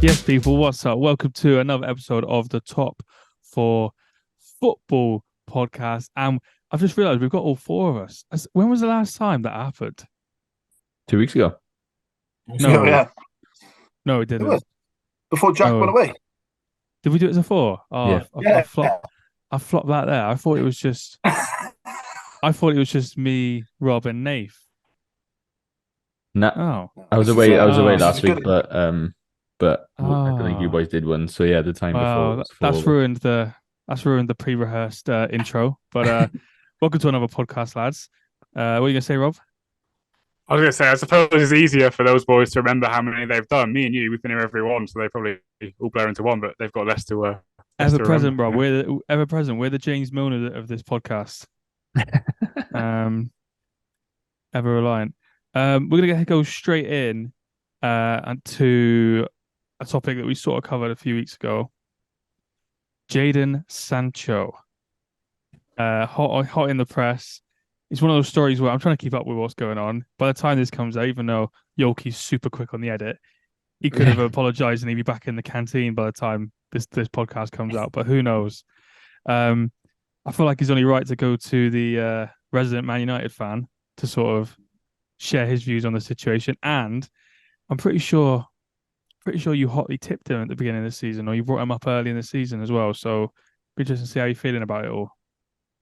Yes, people, what's up? Welcome to another episode of the Top 4 Football Podcast. And I've just realised we've got all four of us. When was the last time that happened? 2 weeks ago. No, Yeah, no, it it was didn't. before Jack went No. away. Did we do it as a four? Oh, Yeah. I Yeah. flopped that there. I thought it was just me, Rob, and Nath. No, Oh, I was This is away. I was away oh, this is last week, good. but I don't think you oh. boys did one. So yeah, the time before it Well, was four of us. that's ruined the pre-rehearsed intro. But welcome to another podcast, lads. What are you gonna say, Rob? I was going to say, I suppose it's easier for those boys to remember how many they've done. Me and you, we've been here every one, so they probably all blur into one, but they've got less to Ever present, remember. Rob. Ever present. We're the James Milner of this podcast. Um, ever reliant. We're gonna go straight in and to a topic that we sort of covered a few weeks ago. Jadon Sancho. Hot in the press. It's one of those stories where I'm trying to keep up with what's going on. By the time this comes out, even though Yoki's super quick on the edit, he could have apologized and he'd be back in the canteen by the time this podcast comes out. But who knows? I feel like he's only right to go to the resident Man United fan to sort of share his views on the situation. And I'm pretty sure you hotly tipped him at the beginning of the season, or you brought him up early in the season as well. So be interesting to see how you're feeling about it all.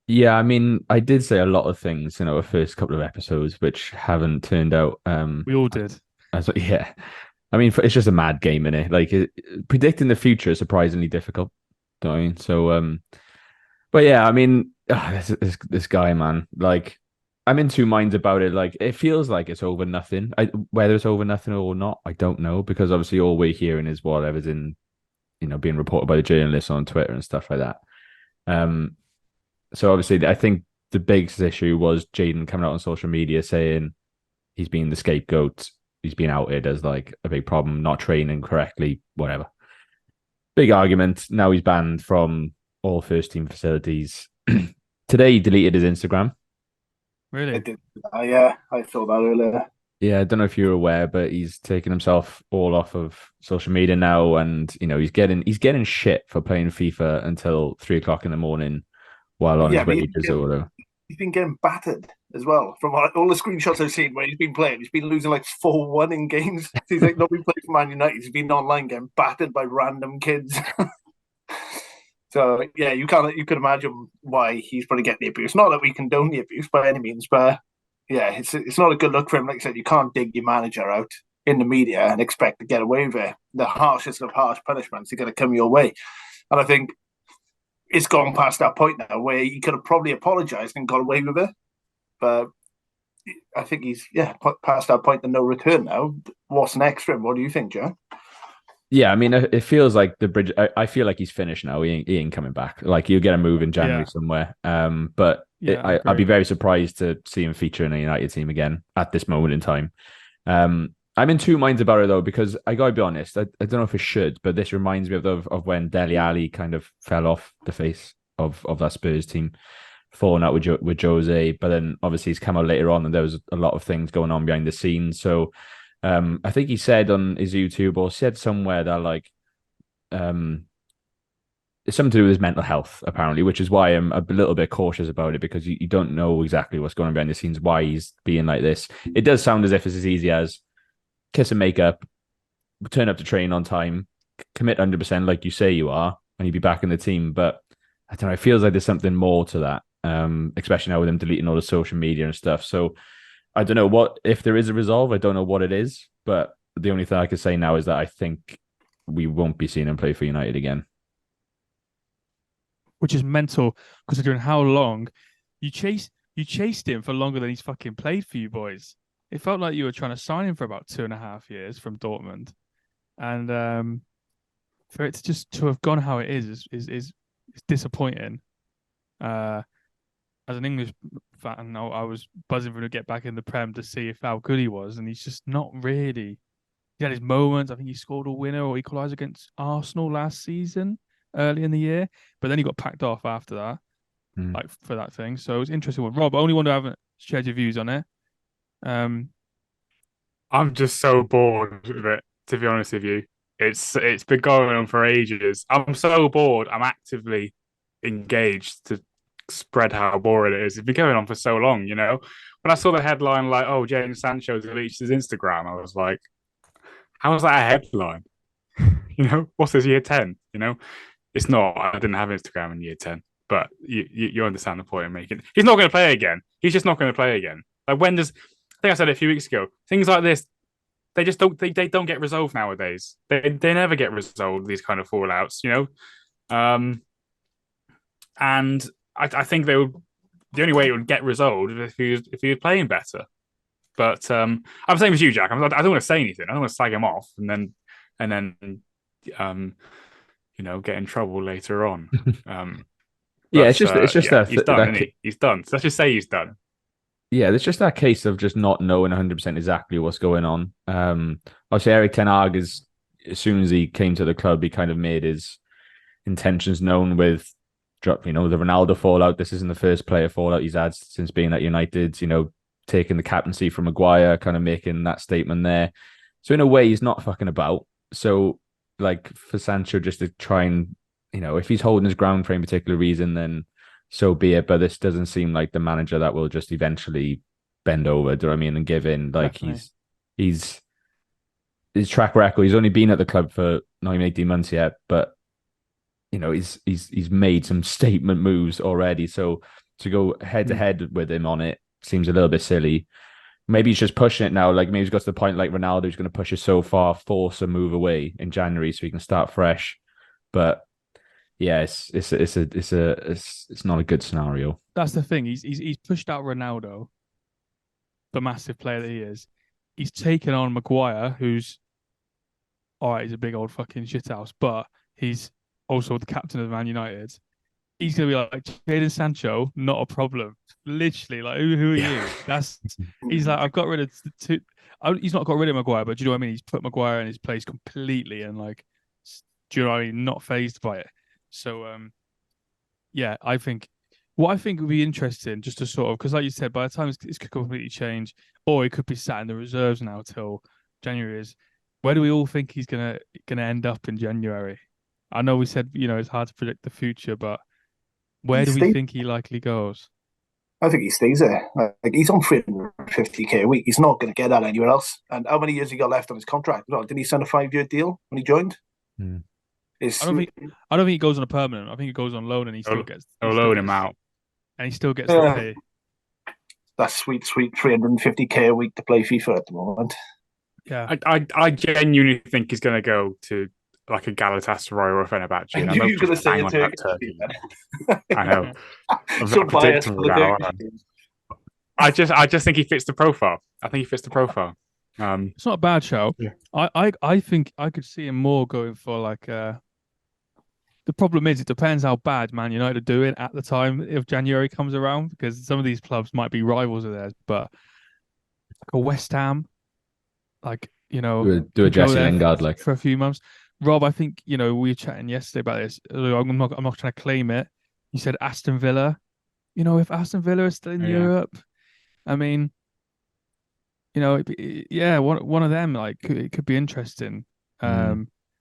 Yeah, I mean, I did say a lot of things in our first couple of episodes, which haven't turned out. We all did. Yeah, I mean, it's just a mad game, innit? Like predicting the future is surprisingly difficult. Don't you know what I mean? So, but yeah, I mean, this guy, man, like, I'm in two minds about it. Like, it feels like it's over nothing. Whether it's over nothing or not, I don't know, because obviously all we're hearing is whatever's in, being reported by the journalists on Twitter and stuff like that. So obviously, I think the biggest issue was Jadon coming out on social media saying he's been the scapegoat. He's been outed as like a big problem, not training correctly, whatever. Big argument. Now he's banned from all first team facilities. Today he deleted his Instagram. Really? I did. Yeah, I saw that earlier. Yeah, I don't know if you're aware, but he's taken himself all off of social media now, and he's getting shit for playing FIFA until 3 o'clock in the morning while on Yeah, his but wages or whatever. he's been getting battered as well. From all the screenshots I've seen where he's been playing, he's been losing like 4-1 in games. He's like not been playing for Man United. He's been online getting battered by random kids. So yeah, you could imagine why he's probably getting the abuse. Not that we condone the abuse by any means, but yeah, it's not a good look for him. Like I said, you can't dig your manager out in the media and expect to get away with it. The harshest of harsh punishments are going to come your way. And I think it's gone past that point now where he could have probably apologized and got away with it. But I think he's past that point of no return now. What's next for him? What do you think, Joe? Yeah, I mean, it feels like the bridge. I feel like he's finished now. He ain't coming back. Like, you'll get a move in January somewhere. But I'd be very surprised to see him feature in a United team again at this moment in time. I'm in two minds about it though, because I gotta be honest. I don't know if it should, but this reminds me of when Dele Alli kind of fell off the face of that Spurs team, falling out with Jose. But then obviously he's come out later on, and there was a lot of things going on behind the scenes. So. I think he said on his YouTube or said somewhere that like it's something to do with his mental health, apparently, which is why I'm a little bit cautious about it, because you don't know exactly what's going on behind the scenes, why he's being like this. It does sound as if it's as easy as kiss and make up, turn up to train on time, commit 100% like you say you are, and you'd be back in the team. But I don't know, it feels like there's something more to that, especially now with him deleting all the social media and stuff. So I don't know what, if there is a resolve, I don't know what it is, but the only thing I can say now is that I think we won't be seeing him play for United again. Which is mental, considering how long you chased him for longer than he's fucking played for you boys. It felt like you were trying to sign him for about 2.5 years from Dortmund. And for it to have gone how it is disappointing. As an English fan, I was buzzing for him to get back in the Prem to see how good he was, and he's just not really. He had his moments. I think he scored a winner or equaliser against Arsenal last season, early in the year, but then he got packed off after that, like for that thing. So it was interesting. Rob, only one who haven't shared your views on it. I'm just so bored with it, to be honest with you. It's been going on for ages. I'm so bored. I'm actively engaged to spread how boring it is. It's been going on for so long, you know. When I saw the headline like, "Oh, Jadon Sancho deletes his Instagram," I was like, "How is that a headline?" You know, what's this year 10? You know, it's not. I didn't have Instagram in year 10, but you understand the point I'm making. He's not going to play again. He's just not going to play again. Like when does? I think I said it a few weeks ago. Things like this, they just don't. They don't get resolved nowadays. They never get resolved. These kind of fallouts, you know. And I think they would. The only way it would get resolved is if he was playing better. But I'm the same as you, Jack. I don't want to say anything. I don't want to slag him off, and then get in trouble later on. Yeah, it's just he's done, isn't he? He's done. So let's just say he's done. Yeah, there's just that case of just not knowing 100% exactly what's going on. Obviously, Eric Ten Hag as soon as he came to the club, he kind of made his intentions known with, the Ronaldo fallout. This isn't the first player fallout he's had since being at United. Taking the captaincy from Maguire, kind of making that statement there. So in a way, he's not fucking about. So like for Sancho just to try and, if he's holding his ground for any particular reason, then so be it. But this doesn't seem like the manager that will just eventually bend over, do you know what I mean, and give in. Like Definitely. he's his track record, he's only been at the club for not even 18 months yet, but he's made some statement moves already. So to go head to head with him on it seems a little bit silly. Maybe he's just pushing it now. Like maybe he's got to the point like Ronaldo, who's going to push it so far, force a move away in January so he can start fresh. But yeah, it's not a good scenario. That's the thing. He's pushed out Ronaldo, the massive player that he is. He's taken on Maguire, who's all right. He's a big old fucking shithouse, but he's also the captain of Man United. He's gonna be like Jadon Sancho, not a problem. Literally, like who are you? He's like, I've got rid of two. He's not got rid of Maguire, but do you know what I mean? He's put Maguire in his place completely, and like, do you know what I mean? Not phased by it. So, yeah, I think would be interesting just to sort of, because like you said, by the time it's could completely change, or it could be sat in the reserves now till January. Is where do we all think he's gonna end up in January? I know we said it's hard to predict the future, but where do we think he likely goes? I think he stays there. Like he's on 350k a week. He's not going to get that anywhere else. And how many years he got left on his contract? Well, didn't he sign a 5-year deal when he joined? Hmm. I don't think he goes on a permanent. I think he goes on loan, and he still gets. They'll loan him out, and he still gets the pay. That's sweet 350k a week to play FIFA at the moment. Yeah, I genuinely think he's going to go to like a Galatasaray or a Fenerbahce. I knew you were going to say a Turkish. I know. So biased for the Turkish. I just think he fits the profile. I think he fits the profile. It's not a bad show. Yeah. I think I could see him more going for like the problem is it depends how bad Man United are doing at the time if January comes around, because some of these clubs might be rivals of theirs, but like a West Ham, like do a Jesse Lingard like for a few months. Rob, I think we were chatting yesterday about this. I'm not trying to claim it. You said Aston Villa. If Aston Villa is still in Europe, I mean, one of them like it could be interesting.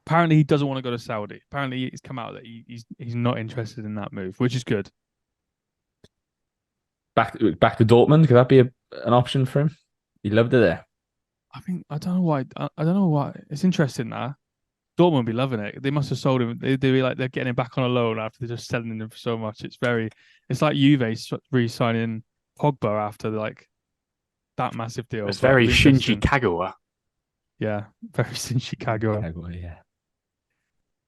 Apparently, he doesn't want to go to Saudi. Apparently, it's come out that he's not interested in that move, which is good. Back to Dortmund, could that be an option for him? He loved it there. I don't know why. I don't know why. It's interesting that Dortmund would be loving it. They must have sold him. They'd be like they're getting him back on a loan after they're just selling him for so much. It's like Juve re-signing Pogba after like that massive deal. It's very Shinji Kagawa. Yeah, very Shinji Kagawa. Yeah.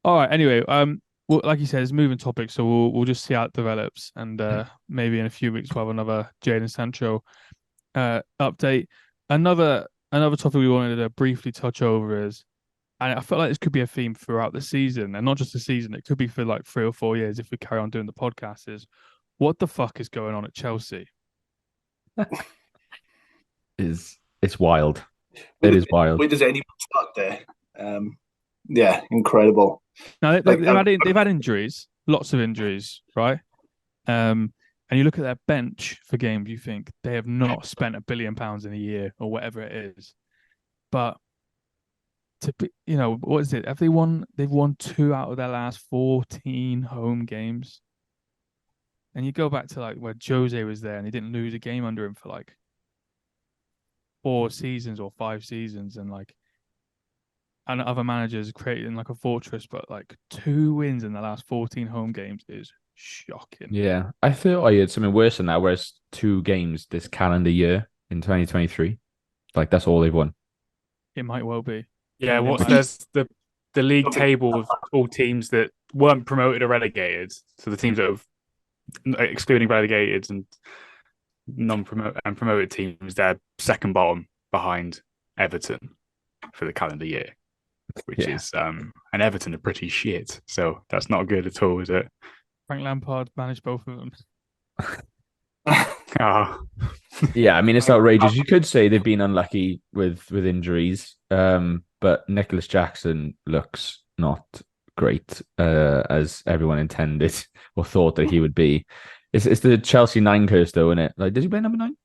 All right. Anyway, well, like you said, it's moving topic, so we'll just see how it develops, and maybe in a few weeks we'll have another Jadon Sancho update. Another topic we wanted to briefly touch over is, and I feel like this could be a theme throughout the season, and not just the season. It could be for like 3 or 4 years if we carry on doing the podcast. Is what the fuck is going on at Chelsea? It's wild. It is wild. Where does anyone start there? Yeah, incredible. Now they've had injuries, lots of injuries, right? And you look at their bench for games, you think they have not spent £1 billion in a year or whatever it is. But to be, what is it? Have they won? They've won 2 out of their last 14 home games. And you go back to like where Jose was there, and he didn't lose a game under him for like 4 seasons or 5 seasons, and other managers creating like a fortress, but like 2 wins in the last 14 home games is shocking. Yeah, I thought I heard something worse than that, where it's 2 games this calendar year in 2023. Like that's all they've won. It might well be. Yeah, might- there's the league table of all teams that weren't promoted or relegated. So the teams that have, excluding relegated and non-promoted and promoted teams, they're second bottom behind Everton for the calendar year, which is and Everton are pretty shit. So that's not good at all, is it? Frank Lampard managed both of them. Oh. Yeah, I mean it's outrageous. You could say they've been unlucky with injuries, but Nicholas Jackson looks not great as everyone intended or thought that he would be. It's the Chelsea 9 curse though, isn't it? Like, did he play number 9?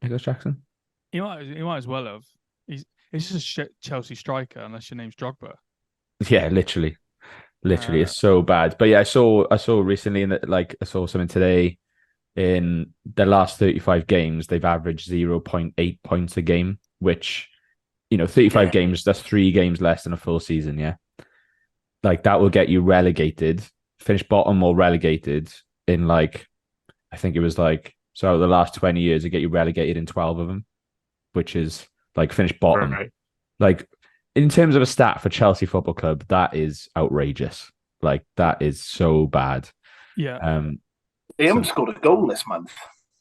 Nicholas Jackson? He might as well have. It's just a Chelsea striker unless your name's Drogba. Yeah, literally, it's so bad. But yeah, I saw recently I saw something today. In the last 35 games, they've averaged 0.8 points a game, which, 35 games, that's 3 games less than a full season. Yeah. Like that will get you relegated, finish bottom or relegated in I think it was the last 20 years, to get you relegated in 12 of them, which is finish bottom. Right. Like in terms of a stat for Chelsea Football Club, that is outrageous. Like that is so bad. Yeah. They haven't scored a goal this month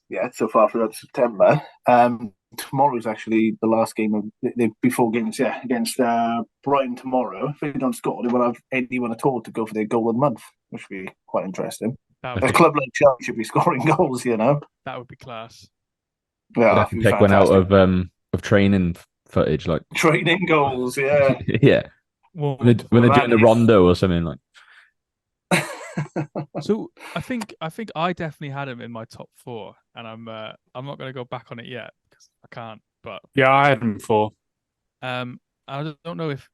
yet, so far throughout September. Tomorrow is actually the last game of the before games, against Brighton tomorrow. If they don't score, they won't have anyone at all to go for their goal of the month, which would be quite interesting. A club like Chelsea should be scoring goals, That would be class. Yeah, have to pick one out of training footage, like training goals. Yeah, yeah. Well, when they're doing the rondo or something like. So I think I definitely had him in my top 4, and I'm not going to go back on it yet because I can't. But yeah, I had him 4. I don't know if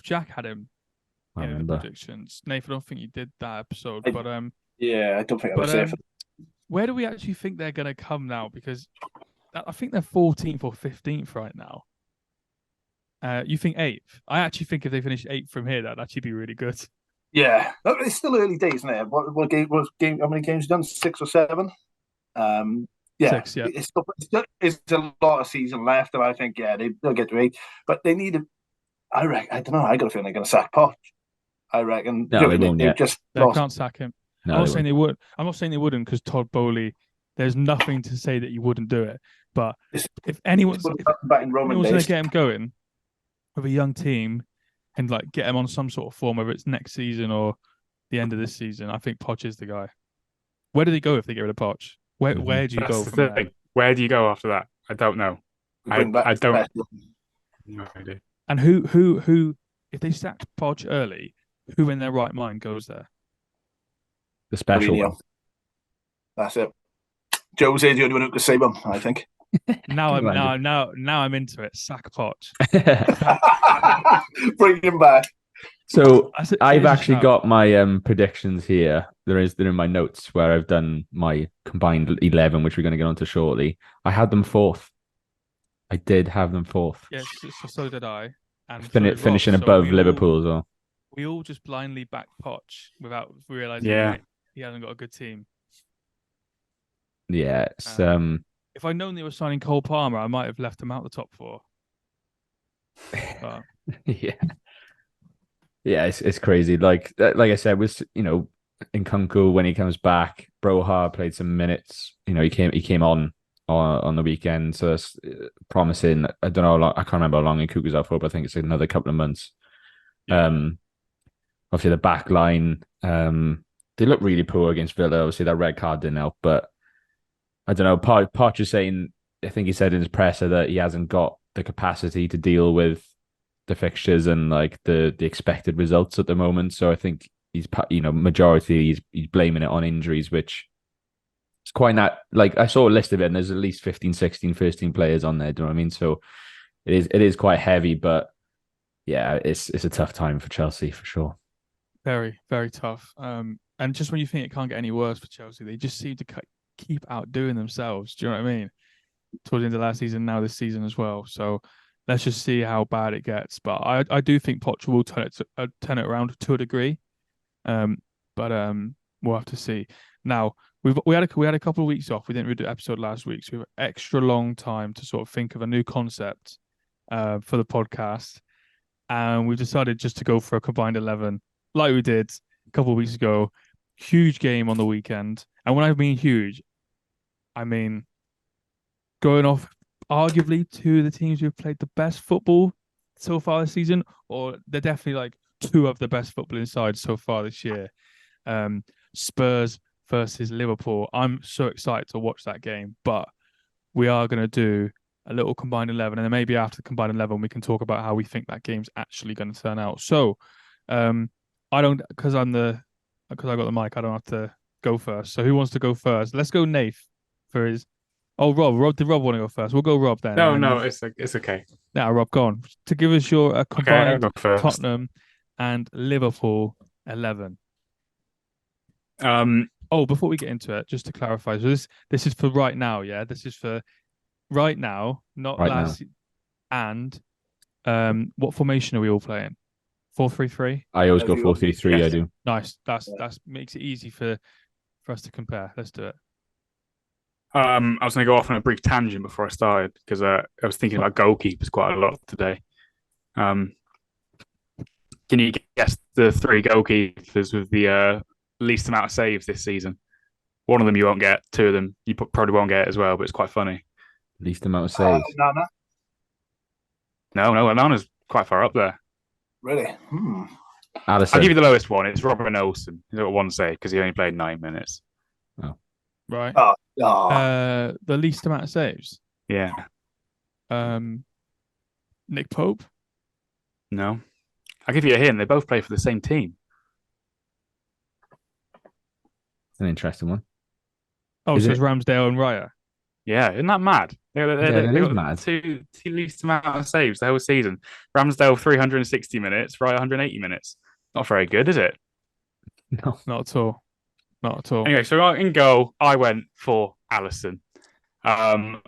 Jack had him in the predictions. Nathan, I don't think you did that episode, but yeah, I don't think I was there. Where do we actually think they're going to come now? Because I think they're 14th or 15th right now. You think 8th? I actually think if they finish 8th from here, that'd actually be really good. Yeah, it's still early days, isn't it? What game? How many games done? 6 or 7? Yeah, 6, yeah. It's a lot of season left, and I think they'll get to 8. But they need. I reckon. I don't know. I got a feeling they're going to sack Poch. I reckon. No, they won't yet. They can't sack him. No, I'm not saying they would. I'm not saying they wouldn't because Todd Bowley. There's nothing to say that you wouldn't do it. But if anyone's going to get him going with a young team and get him on some sort of form, whether it's next season or the end of this season, I think Poch is the guy. Where do they go if they get rid of Poch? Where do you go from there? Where do you go after that? I don't know. I don't. No idea. And who if they sack Poch early, who in their right mind goes there? The special one. That's it. Jose's the only one who can save him, I think. Now I'm into it. Sack Poch. Bring him back. So I've actually got my predictions here. They're in my notes where I've done my combined 11, which we're going to get onto shortly. I had them 4th. I did have them 4th. Yes, so did I. And finishing above Liverpool as well. We all just blindly backed Poch without realizing he hasn't got a good team. Yeah, if I'd known they were signing Cole Palmer, I might have left him out the top 4. But... yeah, it's crazy. Like I said, with Nkunku when he comes back, Broha played some minutes. He came on the weekend, so that's promising. I don't know how long. I can't remember how long Nkunku's out for, but I think it's another couple of months. Yeah. Obviously the back line, they look really poor against Villa. Obviously that red card didn't help, but I don't know. Poch is saying, I think he said in his presser that he hasn't got the capacity to deal with the fixtures and the expected results at the moment. So I think he's majority he's blaming it on injuries, which is quite not I saw a list of it and there's at least 15, 16 first team players on there. Do you know what I mean? So it is quite heavy, but yeah, it's a tough time for Chelsea for sure. Very, very tough. And just when you think it can't get any worse for Chelsea, they just seem to keep outdoing themselves. Do you know what I mean? Towards the end of last season, now this season as well. So let's just see how bad it gets. But I do think Poch will turn it around to a degree. But we'll have to see. Now we had a couple of weeks off. We didn't really do an episode last week, so we have an extra long time to sort of think of a new concept for the podcast. And we've decided just to go for a combined 11, like we did a couple of weeks ago. Huge game on the weekend, and when I mean huge, I mean going off arguably two of the teams who've played the best football so far this season, or they're definitely like two of the best footballing sides so far this year. Spurs versus Liverpool. I'm so excited to watch that game, but we are going to do a little combined 11, and then maybe after the combined 11, we can talk about how we think that game's actually going to turn out. So, I don't, because I got the mic, I don't have to go first. So who wants to go first? Let's go Nath for his. Oh, Rob, did Rob want to go first? We'll go Rob then. No, it's okay. Now, Rob, go on. To give us your combined I'll go first. Tottenham and Liverpool 11. Before we get into it, just to clarify, so this is for right now, yeah? This is for right now, not Right last. And what formation are we all playing? 4-3-3? I always go 4-3-3. I do. Nice. That's makes it easy for us to compare. Let's do it. I was going to go off on a brief tangent before I started because I was thinking about goalkeepers quite a lot today. Can you guess the three goalkeepers with the least amount of saves this season? One of them you won't get. Two of them you probably won't get as well, but it's quite funny. Least amount of saves. Nana. No, Nana's quite far up there. Really? Alisson. I'll give you the lowest one. It's Robin Olsen. He's got one save because he only played 9 minutes. Right. Oh. The least amount of saves. Yeah. Nick Pope. No. I'll give you a hint. They both play for the same team. It's an interesting one. Oh, Is so it? it's Ramsdale and Raya. Yeah, isn't that mad? They That is got mad. two least amount of saves the whole season. Ramsdale 360 minutes, Raya 180 minutes. Not very good, is it? No. Not at all. Not at all. Anyway, so in goal, I went for Alisson. I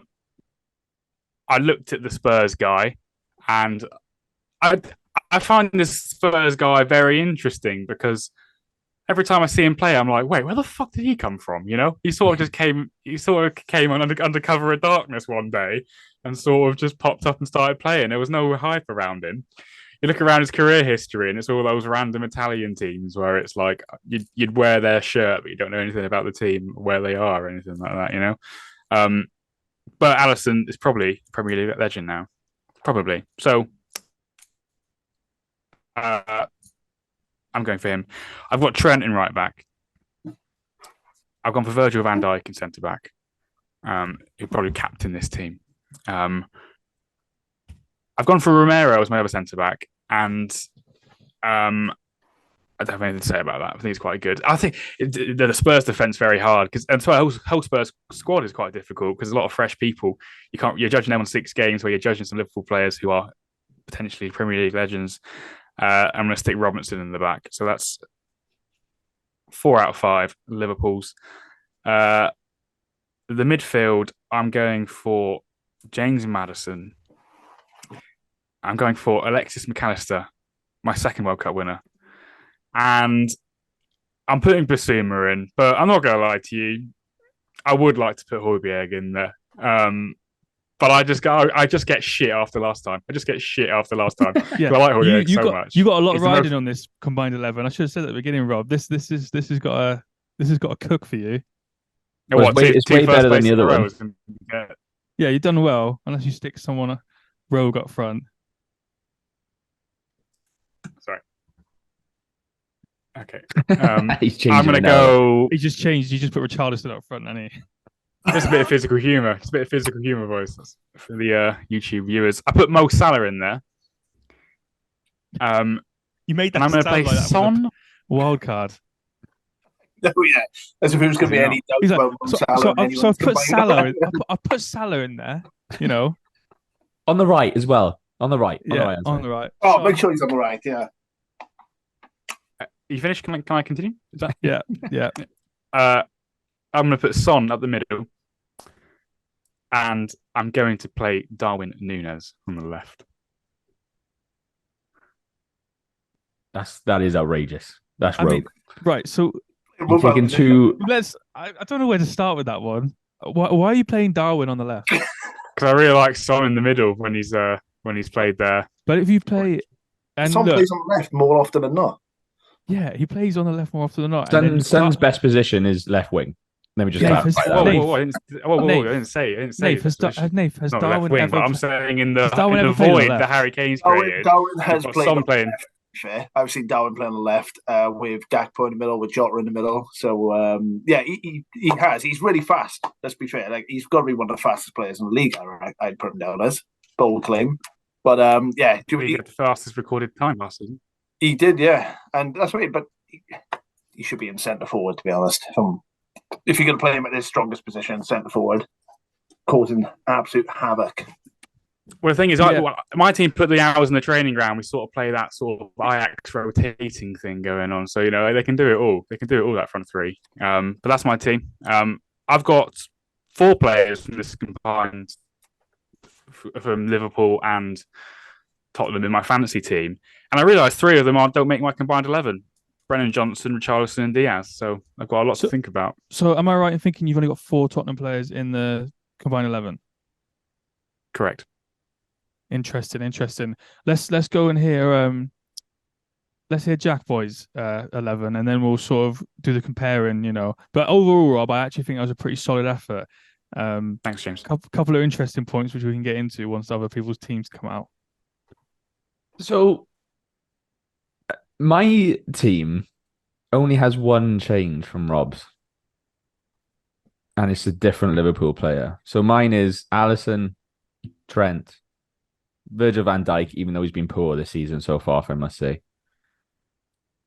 looked at the Spurs guy, and I find this Spurs guy very interesting because every time I see him play, I'm like, wait, where the fuck did he come from? You know, he sort of came on under cover of darkness one day and sort of just popped up and started playing. There was no hype around him. You look around his career history, and it's all those random Italian teams where it's like you'd wear their shirt, but you don't know anything about the team, where they are, or anything like that. You know, but Alisson is probably Premier League legend now, probably. So I'm going for him. I've got Trent in right back. I've gone for Virgil van Dijk in centre back. He'll probably captain this team. I've gone for Romero as my other centre back, and I don't have anything to say about that. I think he's quite good. I think the Spurs defence very hard and so the whole Spurs squad is quite difficult because there's a lot of fresh people. You're judging them on 6 games where you're judging some Liverpool players who are potentially Premier League legends. I'm going to stick Robinson in the back, so that's 4 out of 5 Liverpool's. The midfield, I'm going for James Maddison. I'm going for Alexis McAllister, my second World Cup winner. And I'm putting Basuma in, but I'm not going to lie to you. I would like to put Højbjerg in there. But I just get shit after last time. Yeah, I like Højbjerg so much. You got a lot of riding on this combined 11. I should have said at the beginning, Rob. This has got a cook for you. It's way better than the other one. Yeah, you've done well, unless you stick someone rogue up front. Sorry. Okay. I'm going to go. He just changed. He just put Richarlison up front, didn't he? Just a bit of physical humour. Boys, for the YouTube viewers. I put Mo Salah in there. You made that. And I'm going to play Son. Wild card. Oh yeah, as if it was going to be any doubt about Salah. So I've put Salah. I put Salah in there. You know, on the right as well. On the right. On the Yeah, right. on the right. Oh, Son. make sure he's on the right. Yeah. You finished? Can I continue? Is that? Yeah, yeah. I'm going to put Son up the middle, and I'm going to play Darwin Núñez on the left. That is outrageous. That's rogue. I mean, right. So You're taking two. I don't know where to start with that one. Why are you playing Darwin on the left? Because I really like Son in the middle when he's played there. But if you play, and Son look, plays on the left more often than not. yeah, he plays on the left more often than not. And then you Son's start, best position is left wing. Let me just Nate, clarify has- that. Nate, I didn't say. Nath, has not Darwin left wing, ever? but I'm saying in has Darwin the ever played on the void left? that Harry Kane's Darwin, created. Darwin has got played Son on playing. the left. Fair. I've seen Darwin play on the left with Gakpo in the middle, with Jota in the middle. So yeah, he has. He's really fast. Let's be fair. Like he's got to be one of the fastest players in the league. I'd put him down as bold claim. But yeah, He had the fastest recorded time last season. he did. Yeah, and that's right. But he should be in centre forward, to be honest. If you're going to play him at his strongest position, centre forward, causing absolute havoc. Well, the thing is, Yeah. my team put the hours in the training ground. We sort of play that sort of Ajax rotating thing going on. So, they can do it all. They can do it all, that front three. But that's my team. I've got 4 players from this combined from Liverpool and Tottenham in my fantasy team. And I realised 3 of them don't make my combined 11. Brennan Johnson, Richarlison and Diaz. So I've got a lot to think about. So am I right in thinking you've only got 4 Tottenham players in the combined 11? Correct. Interesting. Let's go and hear let's hear Jack Boy's 11, and then we'll sort of do the comparing, But overall, Rob, I actually think that was a pretty solid effort. Thanks, James. Couple of interesting points which we can get into once other people's teams come out. So my team only has one change from Rob's, and it's a different Liverpool player. So mine is Alisson, Trent, Virgil van Dijk, even though he's been poor this season so far, if I must say.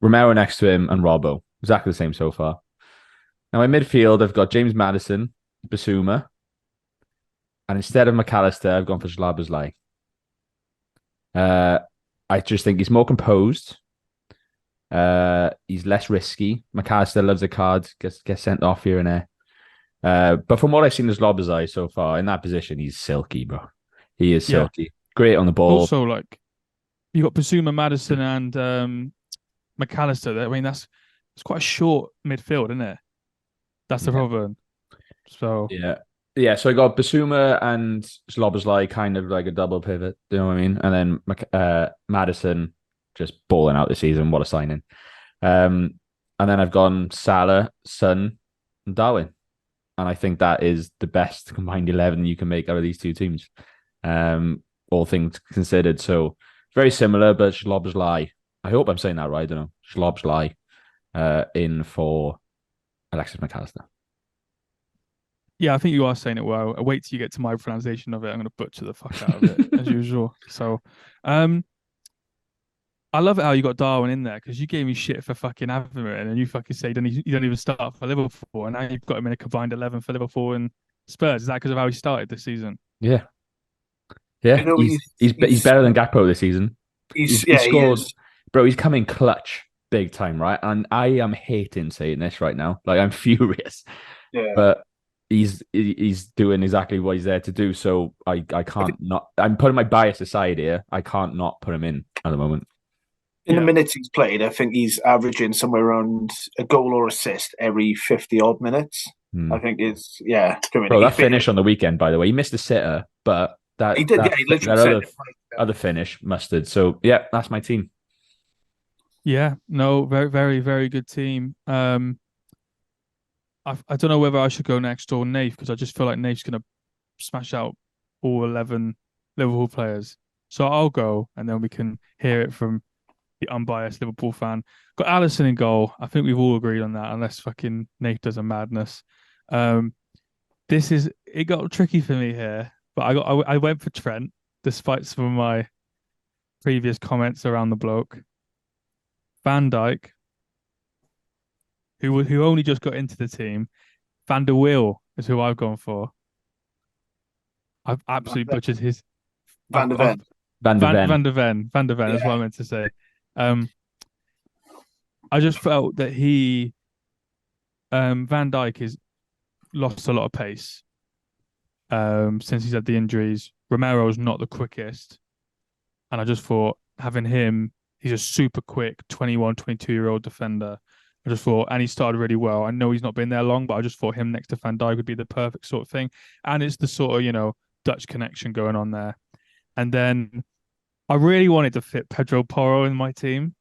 Romero next to him and Robbo. Exactly the same so far. Now in midfield, I've got James Maddison, Basuma, and instead of McAllister, I've gone for Szoboszlai. I just think he's more composed. He's less risky. McAllister loves a card, gets sent off here and there. But from what I've seen of Szoboszlai so far, in that position, he's silky, bro. He is silky. Yeah. Great on the ball. Also, like, you got Basuma, Maddison, and McAllister. I mean, it's quite a short midfield, isn't it? That's the problem. So yeah. So I got Basuma and Szoboszlai kind of like a double pivot. Do you know what I mean? And then Maddison just balling out this season. What a signing! And then I've gone Salah, Son, and Darwin, and I think that is the best combined 11 you can make out of these two teams. All things considered, so very similar, but Szoboszlai. I hope I'm saying that right. I don't know. Szoboszlai in for Alexis McAllister. Yeah, I think you are saying it well. I wait till you get to my pronunciation of it. I'm going to butcher the fuck out of it as usual. So, I love it how you got Darwin in there because you gave me shit for fucking having it, and then you fucking say you don't even start for Liverpool, and now you've got him in a combined 11 for Liverpool and Spurs. Is that because of how he started this season? Yeah. Yeah, he's better than Gakpo this season. He scored, bro. He's coming clutch, big time, right? And I am hating saying this right now, like I'm furious. Yeah. But he's doing exactly what he's there to do. So I can't not. I'm putting my bias aside here. I can't not put him in at the moment. In the minutes he's played, I think he's averaging somewhere around a goal or assist every 50 odd minutes. I think it's Bro, that finish on the weekend, by the way, he missed a sitter, but. He did, he literally other finish, mustard. So, yeah, that's my team. Yeah, no, very, very, very good team. I don't know whether I should go next or Nath, because I just feel like Nath's going to smash out all 11 Liverpool players. So I'll go, and then we can hear it from the unbiased Liverpool fan. Got Alisson in goal. I think we've all agreed on that, unless fucking Nath does a madness. It got tricky for me here. But I went for Trent, despite some of my previous comments around the bloke. Van Dijk, who only just got into the team. Van der Wiel is who I've gone for. I've absolutely butchered his. Van der Ven. Van de Ven. Van der Ven is what I meant to say. I just felt that Van Dijk has lost a lot of pace since he's had the injuries. Romero's not the quickest, and I just thought having him, he's a super quick 21, 22-year-old defender. I just thought, and he started really well. I know he's not been there long, but I just thought him next to Van Dijk would be the perfect sort of thing. And it's the sort of, Dutch connection going on there. And then I really wanted to fit Pedro Porro in my team,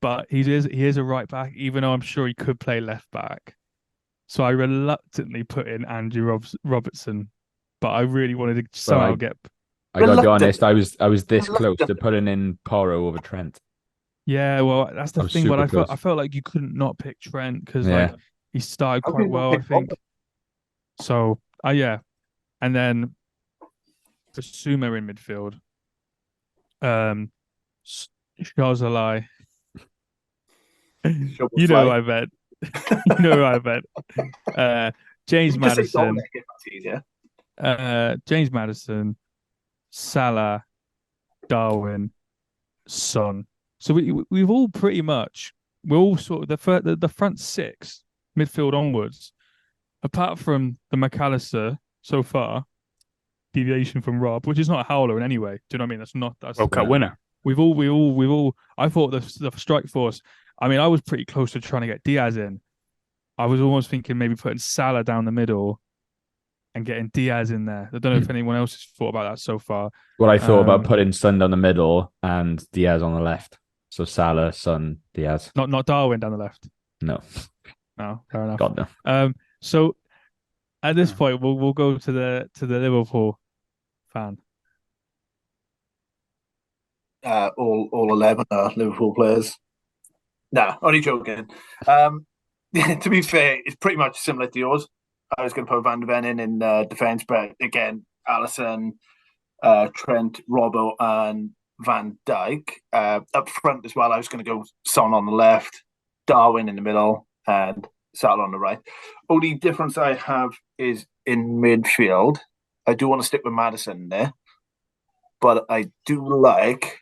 but he is a right back, even though I'm sure he could play left back. So I reluctantly put in Andrew Robertson, but I really wanted to somehow get. I gotta be honest, I was this close to putting in Porro over Trent. Yeah, well, that's the thing. But I felt like you couldn't not pick Trent because like he started quite well, I think. So, yeah, and then Sumo in midfield. Shazalai. You know who I bet. You know who I bet. James Maddison. James Maddison, Salah, Darwin, Son. So we've all pretty much, we're all sort of the front six midfield onwards, apart from the McAllister so far, deviation from Rob, which is not a howler in any way. Do you know what I mean? That's World Cup winner. We've all. I thought the strike force. I mean, I was pretty close to trying to get Diaz in. I was almost thinking maybe putting Salah down the middle and getting Diaz in there. I don't know if anyone else has thought about that so far. Well, I thought about putting Son down the middle and Diaz on the left. So Salah, Son, Diaz. Not Darwin down the left. No, fair enough. God no. So at this point, we'll go to the Liverpool fan. All 11 are Liverpool players. Nah, only joking. To be fair, it's pretty much similar to yours. I was going to put Van de Ven in defence, but again, Alisson, Trent, Robbo, and Van Dijk. Up front as well, I was going to go Son on the left, Darwin in the middle, and Salah on the right. Only difference I have is in midfield. I do want to stick with Maddison there, but I do like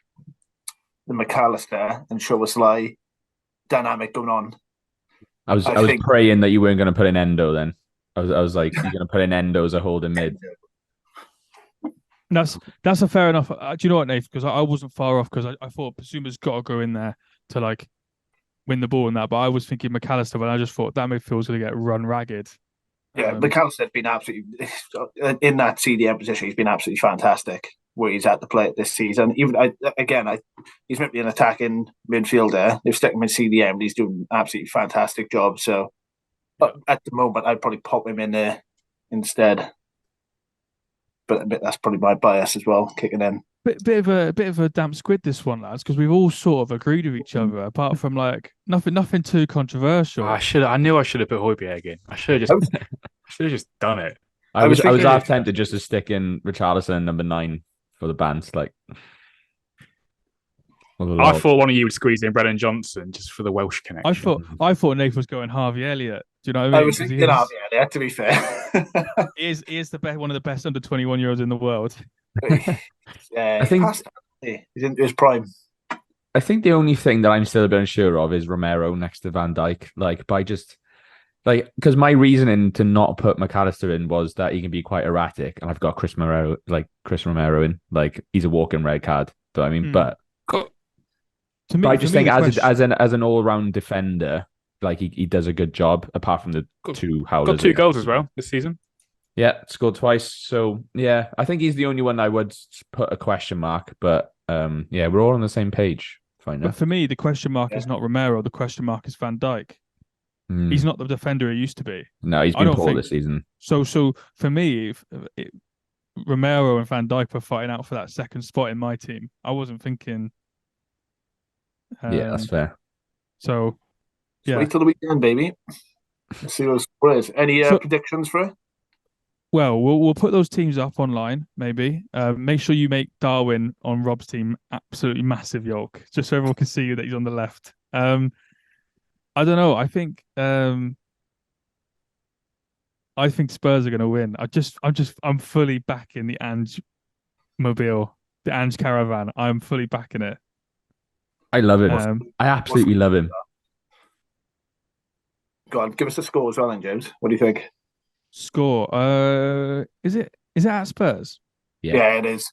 the McAllister and Szoboszlai dynamic going on. I was praying that you weren't going to put in Endo then. I was like, you're going to put in Endo as a holding mid. That's a fair enough. Do you know what, Nath? Because I wasn't far off because I thought Basuma's got to go in there to like win the ball and that. But I was thinking McAllister, but I just thought that midfield's going to get run ragged. Yeah, McAllister's been absolutely in that CDM position. He's been absolutely fantastic where he's at the play this season. Even he's meant to be an attacking midfielder. They've stuck him in CDM, and he's doing an absolutely fantastic job. So, at the moment, I'd probably pop him in there instead. But that's probably my bias as well, kicking in. Bit of a damp squid this one, lads, because we've all sort of agreed with each other, apart from like nothing too controversial. I knew I should have put Højbjerg in. I should have just done it. I was half tempted just to stick in Richarlison number 9 for the bands. Like, I thought one of you would squeeze in Brennan Johnson just for the Welsh connection. I thought Nathan was going Harvey Elliott. Do you know what I mean? I was thinking Harvey Elliott, to be fair. he is one of the best under 21-year-olds in the world. I think he's into his prime. I think the only thing that I'm still a bit unsure of is Romero next to Van Dijk. Because my reasoning to not put McAllister in was that he can be quite erratic, and I've got Chris Romero in. Like, he's a walking red card. Do you know what I mean? But I just think as an all round defender, like he does a good job. Apart from the two howlers, got 2 goals as well this season. Yeah, scored twice. So yeah, I think he's the only one I would put a question mark. But yeah, we're all on the same page. Fine. But for me, the question mark is not Romero. The question mark is Van Dijk. He's not the defender he used to be. No, he's been poor this season. So for me, Romero and Van Dijk were fighting out for that second spot in my team. I wasn't thinking. Yeah, that's fair. So, yeah. Wait till the weekend, baby. Let's see what the score is. Any predictions for it? Well, we'll put those teams up online, maybe. Make sure you make Darwin on Rob's team absolutely massive yolk, just so everyone can see that he's on the left. I don't know. I think Spurs are going to win. I'm fully back in the Ange Mobile. the Ange Caravan. I'm fully backing it. I love him. Um, I absolutely love him. Go on, give us the score as well, then, James. What do you think? Score. Is it at Spurs? Yeah. Yeah, it is.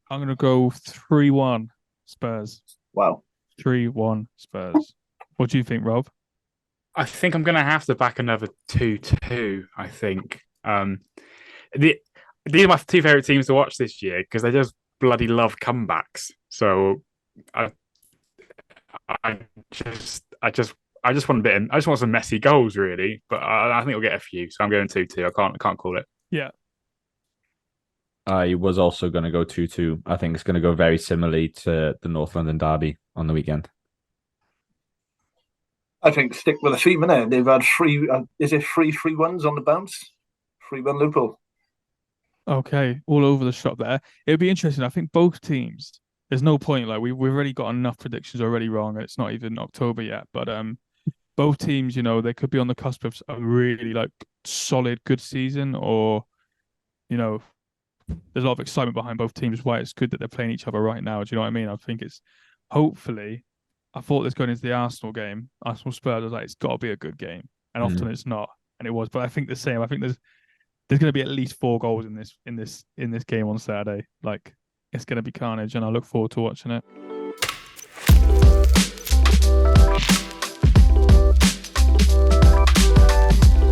I'm gonna go 3-1 Spurs. Wow. 3-1 Spurs. What do you think, Rob? I think I'm going to have to back another 2-2, I think. These are my two favorite teams to watch this year because they just bloody love comebacks. So I just want some messy goals, really. But I think we'll get a few. So I'm going 2-2. I can't call it. Yeah. I was also going to go 2-2. I think it's going to go very similarly to the North London derby on the weekend. I think stick with the theme, innit? They've had is it 3-3-1s on the bounce? 3-1 Liverpool. Okay, all over the shop there. It'd be interesting. I think both teams. There's no point. Like we've already got enough predictions already wrong, and it's not even October yet. But both teams, they could be on the cusp of a really like solid, good season, or there's a lot of excitement behind both teams. Why it's good that they're playing each other right now. Do you know what I mean? I think it's hopefully. I thought this going into the Arsenal game, Arsenal Spurs, I was like, it's got to be a good game, and often it's not, and it was. But I think the same. I think there's going to be at least 4 goals in this game on Saturday. Like it's going to be carnage, and I look forward to watching it.